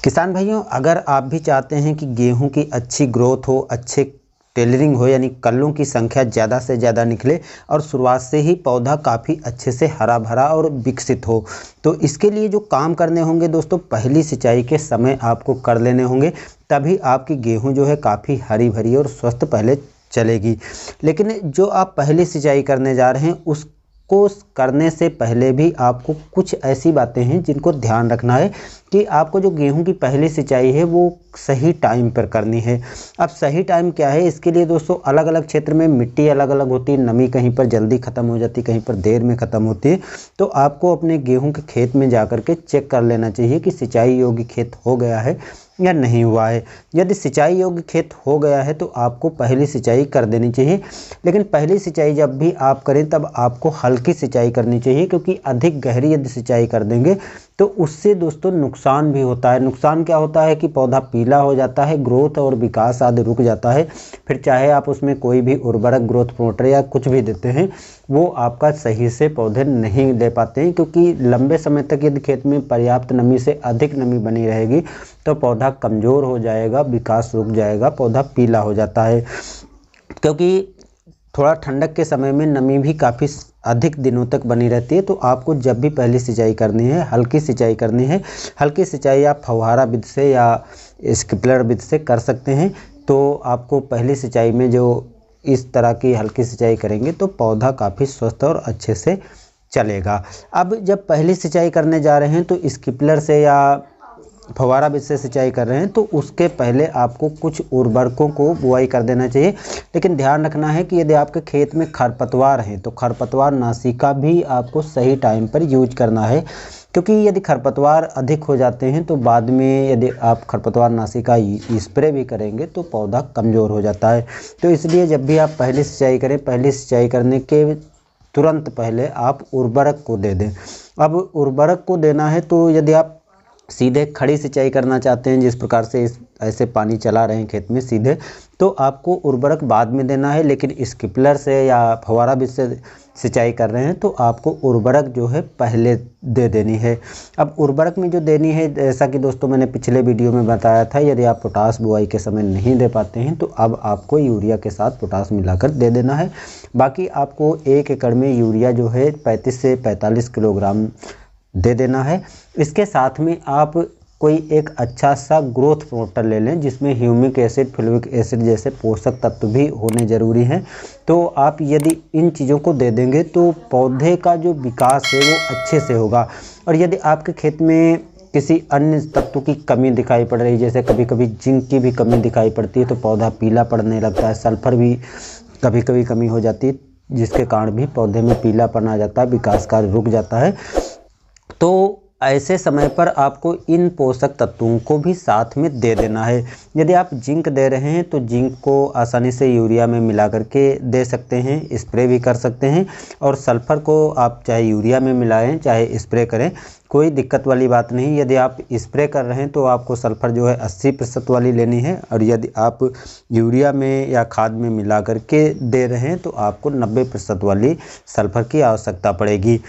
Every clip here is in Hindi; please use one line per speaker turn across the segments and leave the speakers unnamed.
किसान भाइयों, अगर आप भी चाहते हैं कि गेहूं की अच्छी ग्रोथ हो, अच्छे टेलरिंग हो, यानी कल्लों की संख्या ज़्यादा से ज़्यादा निकले और शुरुआत से ही पौधा काफ़ी अच्छे से हरा भरा और विकसित हो, तो इसके लिए जो काम करने होंगे दोस्तों, पहली सिंचाई के समय आपको कर लेने होंगे। तभी आपकी गेहूं जो है काफ़ी हरी भरी और स्वस्थ पहले चलेगी। लेकिन जो आप पहली सिंचाई करने जा रहे हैं उसको करने से पहले भी आपको कुछ ऐसी बातें हैं जिनको ध्यान रखना है कि आपको जो गेहूं की पहली सिंचाई है वो सही टाइम पर करनी है। अब सही टाइम क्या है, इसके लिए दोस्तों अलग अलग क्षेत्र में मिट्टी अलग अलग होती है, नमी कहीं पर जल्दी ख़त्म हो जाती है, कहीं पर देर में ख़त्म होती है। तो आपको अपने गेहूं के खेत में जा कर के चेक कर लेना चाहिए कि सिंचाई योग्य खेत हो गया है या नहीं हुआ है। यदि सिंचाई योग्य खेत हो गया है तो आपको पहली सिंचाई कर देनी चाहिए। लेकिन पहली सिंचाई जब भी आप करें तब आपको हल्की सिंचाई करनी चाहिए, क्योंकि अधिक गहरी यदि सिंचाई कर देंगे तो उससे दोस्तों नुकसान भी होता है। नुकसान क्या होता है कि पौधा पीला हो जाता है, ग्रोथ और विकास आदि रुक जाता है। फिर चाहे आप उसमें कोई भी उर्वरक, ग्रोथ प्रमोटर या कुछ भी देते हैं, वो आपका सही से पौधे नहीं दे पाते हैं, क्योंकि लंबे समय तक यदि खेत में पर्याप्त नमी से अधिक नमी बनी रहेगी तो पौधा कमज़ोर हो जाएगा, विकास रुक जाएगा, पौधा पीला हो जाता है। क्योंकि थोड़ा ठंडक के समय में नमी भी काफ़ी अधिक दिनों तक बनी रहती है। तो आपको जब भी पहली सिंचाई करनी है, हल्की सिंचाई करनी है। हल्की सिंचाई आप फव्वारा विधि से या स्प्रिंकलर विधि से कर सकते हैं। तो आपको पहली सिंचाई में जो इस तरह की हल्की सिंचाई करेंगे तो पौधा काफ़ी स्वस्थ और अच्छे से चलेगा। अब जब पहली सिंचाई करने जा रहे हैं तो स्प्रिंकलर से या फव्वारा विधि से सिंचाई कर रहे हैं तो उसके पहले आपको कुछ उर्वरकों को बुआई कर देना चाहिए। लेकिन ध्यान रखना है कि यदि आपके खेत में खरपतवार हैं तो खरपतवार नाशी का भी आपको सही टाइम पर यूज करना है, क्योंकि यदि खरपतवार अधिक हो जाते हैं तो बाद में यदि आप खरपतवार नाशी का स्प्रे भी करेंगे तो पौधा कमज़ोर हो जाता है। तो इसलिए जब भी आप पहली सिंचाई करें, पहली सिंचाई करने के तुरंत पहले आप उर्वरक को दे दें। अब उर्वरक को देना है तो यदि आप सीधे खड़ी सिंचाई करना चाहते हैं, जिस प्रकार से ऐसे पानी चला रहे हैं खेत में सीधे, तो आपको उर्वरक बाद में देना है। लेकिन स्प्रिंकलर से या फव्वारा विधि से सिंचाई कर रहे हैं तो आपको उर्वरक जो है पहले दे देनी है। अब उर्वरक में जो देनी है, जैसा कि दोस्तों मैंने पिछले वीडियो में बताया था, यदि आप पोटास बुआई के समय नहीं दे पाते हैं तो अब आपको यूरिया के साथ पोटास मिलाकर दे देना है। बाकी आपको 1 एकड़ में यूरिया जो है 35 से 45 किलोग्राम दे देना है। इसके साथ में आप कोई एक अच्छा सा ग्रोथ प्रमोटर ले लें जिसमें ह्यूमिक एसिड, फ्लोरिक एसिड जैसे पोषक तत्व भी होने ज़रूरी हैं। तो आप यदि इन चीज़ों को दे देंगे तो पौधे का जो विकास है वो अच्छे से होगा। और यदि आपके खेत में किसी अन्य तत्व की कमी दिखाई पड़ रही, जैसे कभी कभी जिंक की भी कमी दिखाई पड़ती है तो पौधा पीला पड़ने लगता है, सल्फर भी कभी कभी कमी हो जाती है जिसके कारण भी पौधे में पीलापन आ जाता है, विकास कार्य रुक जाता है। तो ऐसे समय पर आपको इन पोषक तत्वों को भी साथ में दे देना है। यदि आप जिंक दे रहे हैं तो जिंक को आसानी से यूरिया में मिला करके दे सकते हैं, स्प्रे भी कर सकते हैं। और सल्फ़र को आप चाहे यूरिया में मिलाएं चाहे स्प्रे करें, कोई दिक्कत वाली बात नहीं। यदि आप स्प्रे कर रहे हैं तो आपको सल्फ़र जो है 80% वाली लेनी है, और यदि आप यूरिया में या खाद में मिला करके दे रहे हैं तो आपको 90% वाली सल्फ़र की आवश्यकता पड़ेगी।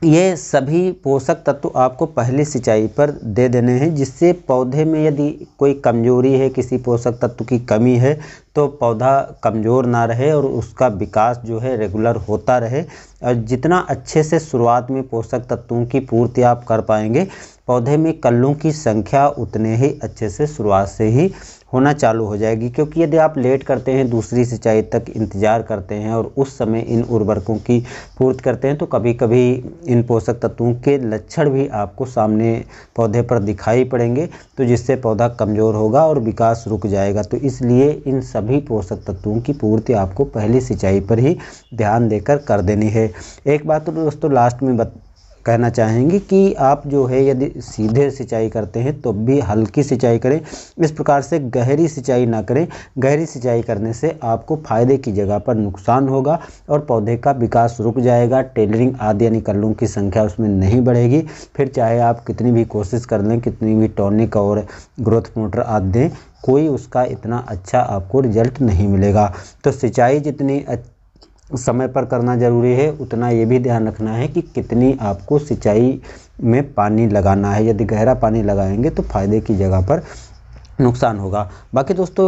ये सभी पोषक तत्व आपको पहली सिंचाई पर दे देने हैं, जिससे पौधे में यदि कोई कमजोरी है, किसी पोषक तत्व की कमी है, तो पौधा कमज़ोर ना रहे और उसका विकास जो है रेगुलर होता रहे। और जितना अच्छे से शुरुआत में पोषक तत्वों की पूर्ति आप कर पाएंगे, पौधे में कल्लों की संख्या उतने ही अच्छे से शुरुआत से ही होना चालू हो जाएगी। क्योंकि यदि आप लेट करते हैं, दूसरी सिंचाई तक इंतज़ार करते हैं और उस समय इन उर्वरकों की पूर्ति करते हैं, तो कभी कभी इन पोषक तत्वों के लक्षण भी आपको सामने पौधे पर दिखाई पड़ेंगे, तो जिससे पौधा कमज़ोर होगा और विकास रुक जाएगा। तो इसलिए इन सभी पोषक तत्वों की पूर्ति आपको पहली सिंचाई पर ही ध्यान देकर कर देनी है। एक बात तो दोस्तों लास्ट में कहना चाहेंगे कि आप जो है यदि सीधे सिंचाई करते हैं तो भी हल्की सिंचाई करें, इस प्रकार से गहरी सिंचाई ना करें। गहरी सिंचाई करने से आपको फ़ायदे की जगह पर नुकसान होगा और पौधे का विकास रुक जाएगा, टेलरिंग आदि यानी कल्लों की संख्या उसमें नहीं बढ़ेगी। फिर चाहे आप कितनी भी कोशिश कर लें, कितनी भी टॉनिक और ग्रोथ प्रमोटर आदि दें, कोई उसका इतना अच्छा आपको रिजल्ट नहीं मिलेगा। तो सिंचाई जितनी समय पर करना ज़रूरी है, उतना ये भी ध्यान रखना है कि कितनी आपको सिंचाई में पानी लगाना है। यदि गहरा पानी लगाएंगे तो फ़ायदे की जगह पर नुकसान होगा। बाकी दोस्तों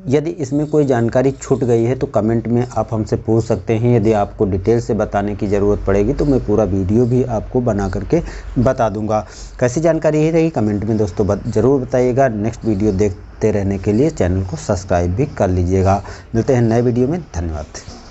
यदि इसमें कोई जानकारी छूट गई है तो कमेंट में आप हमसे पूछ सकते हैं। यदि आपको डिटेल से बताने की ज़रूरत पड़ेगी तो मैं पूरा वीडियो भी आपको बना करके बता दूंगा। कैसी जानकारी ही रही कमेंट में दोस्तों ज़रूर बताइएगा। नेक्स्ट वीडियो देखते रहने के लिए चैनल को सब्सक्राइब भी कर लीजिएगा। मिलते हैं नए वीडियो में, धन्यवाद।